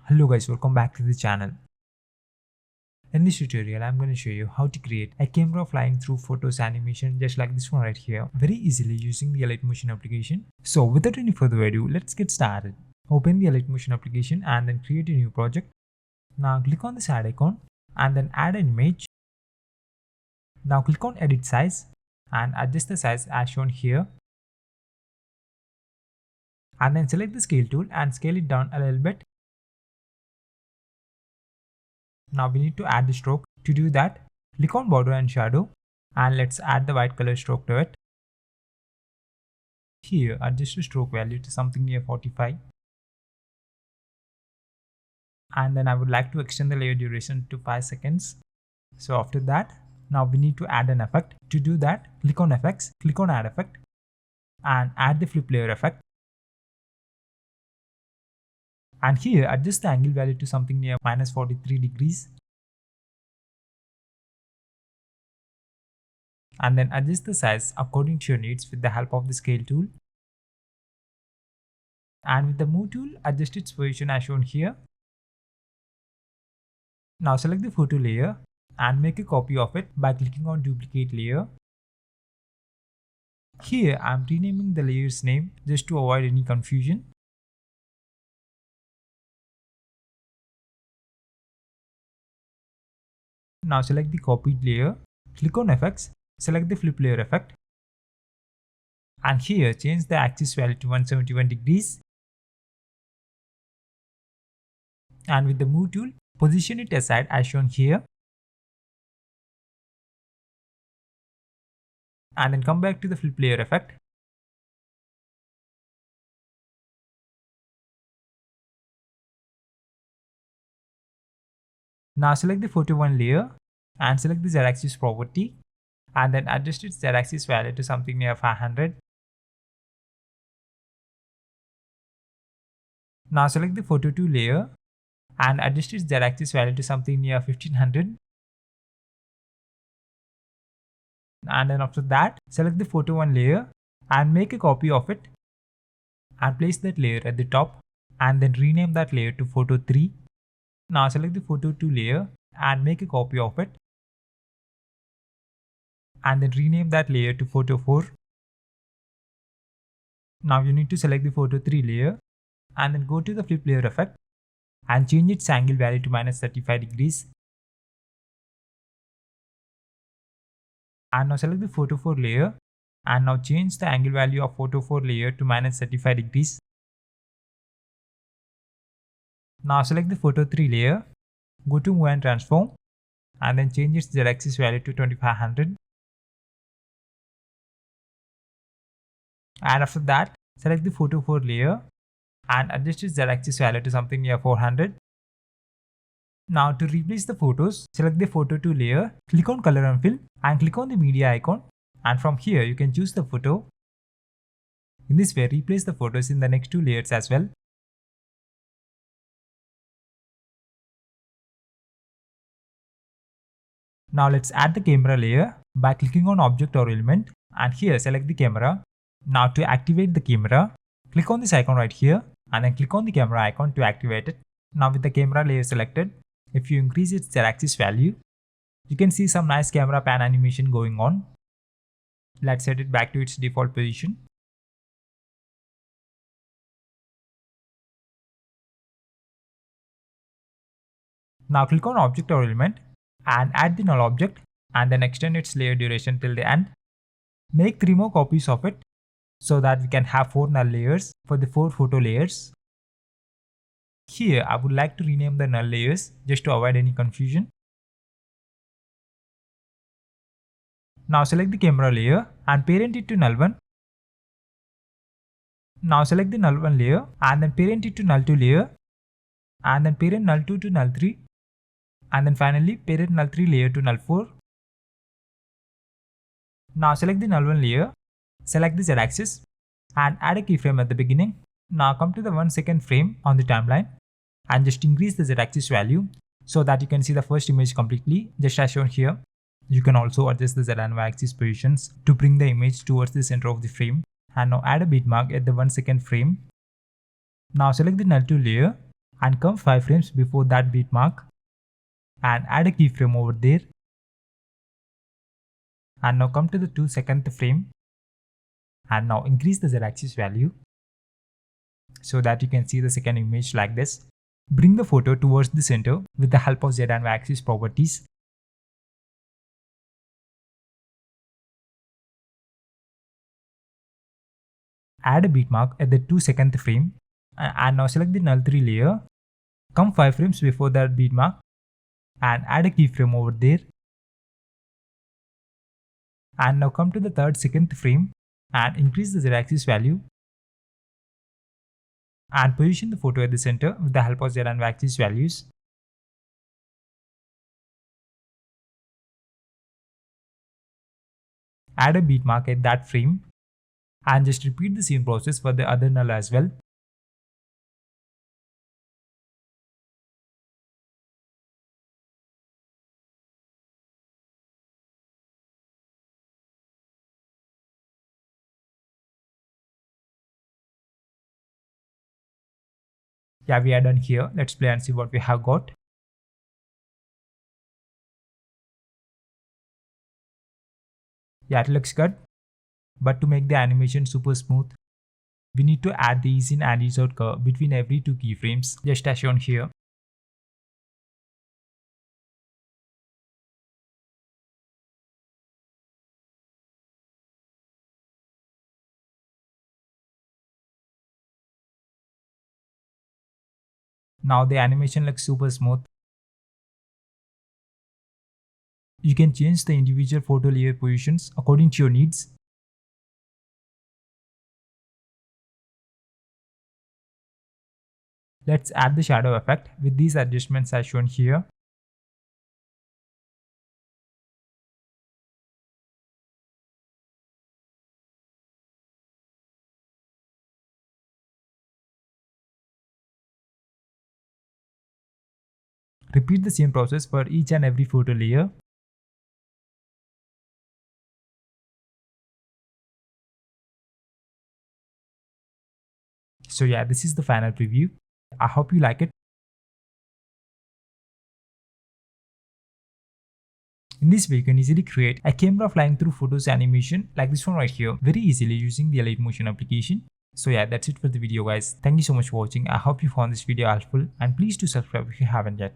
Hello guys, welcome back to the channel. In this tutorial, I'm going to show you how to create a camera flying through photos animation just like this one right here, very easily using the Alight Motion application. So without any further ado, let's get started. Open the Alight Motion application and then create a new project. Now click on this add icon and then add an image. Now click on edit size and adjust the size as shown here. And then select the scale tool and scale it down a little bit. Now we need to add the stroke. To do that, click on border and shadow and let's add the white color stroke to it. Here, adjust the stroke value to something near 45. And then I would like to extend the layer duration to 5 seconds. So after that, now we need to add an effect. To do that, click on effects, click on add effect and add the flip layer effect. And here adjust the angle value to something near minus 43 degrees. And then adjust the size according to your needs with the help of the scale tool. And with the move tool, adjust its position as shown here. Now select the photo layer and make a copy of it by clicking on duplicate layer. Here I am renaming the layer's name just to avoid any confusion. Now select the copied layer, click on effects, select the flip layer effect. And here change the axis value to 171 degrees. And with the move tool, position it aside as shown here. And then come back to the flip layer effect. Now select the photo 1 layer and select the z-axis property and then adjust its z-axis value to something near 500. Now select the photo 2 layer and adjust its z-axis value to something near 1500. And then after that, select the photo 1 layer and make a copy of it and place that layer at the top and then rename that layer to photo 3. Now select the photo 2 layer and make a copy of it and then rename that layer to photo 4. Now you need to select the photo 3 layer and then go to the flip layer effect and change its angle value to minus 35 degrees. And now select the photo 4 layer and now change the angle value of photo 4 layer to minus 35 degrees. Now select the photo 3 layer, go to move and transform and then change its z-axis value to 2500. And after that, select the photo 4 layer and adjust its z-axis value to something near 400. Now to replace the photos, select the photo 2 layer, click on color and fill and click on the media icon and from here you can choose the photo. In this way, replace the photos in the next 2 layers as well. Now let's add the camera layer by clicking on object or element and here select the camera. Now to activate the camera, click on this icon right here and then click on the camera icon to activate it. Now with the camera layer selected, if you increase its z-axis value, you can see some nice camera pan animation going on. Let's set it back to its default position. Now click on object or element and add the null object and then extend its layer duration till the end. Make 3 more copies of it so that we can have 4 null layers for the 4 photo layers. Here I would like to rename the null layers just to avoid any confusion. Now select the camera layer and parent it to null 1. Now select the null 1 layer and then parent it to null 2 layer and then parent null 2 to null 3 and then finally parent null 3 layer to null 4. Now select the null 1 layer, select the z-axis and add a keyframe at the beginning. Now come to the 1 second frame on the timeline and just increase the z-axis value so that you can see the first image completely, just as shown here. You can also adjust the Z and Y axis positions to bring the image towards the center of the frame. And now add a bit mark at the 1 second frame. Now select the null 2 layer and come 5 frames before that beat mark and add a keyframe over there. And now come to the 2-second frame and now increase the z-axis value so that you can see the second image like this. Bring the photo towards the center with the help of z and y-axis properties. Add a beat mark at the 2-second frame and now select the null 3 layer. Come 5 frames before that beat mark and add a keyframe over there. And now come to the 3rd-second frame and increase the z-axis value and position the photo at the center with the help of z and y-axis values. Add a beat mark at that frame and just repeat the same process for the other null as well. Yeah, we are done here. Let's play and see what we have got. Yeah, it looks good. But to make the animation super smooth, we need to add the ease in and ease out curve between every 2 keyframes, just as shown here. Now the animation looks super smooth. You can change the individual photo layer positions according to your needs. Let's add the shadow effect with these adjustments as shown here. Repeat the same process for each and every photo layer. So yeah, this is the final preview. I hope you like it. In this way, you can easily create a camera flying through photos animation like this one right here very easily using the Alight Motion application. So yeah, that's it for the video guys. Thank you so much for watching. I hope you found this video helpful and please do subscribe if you haven't yet.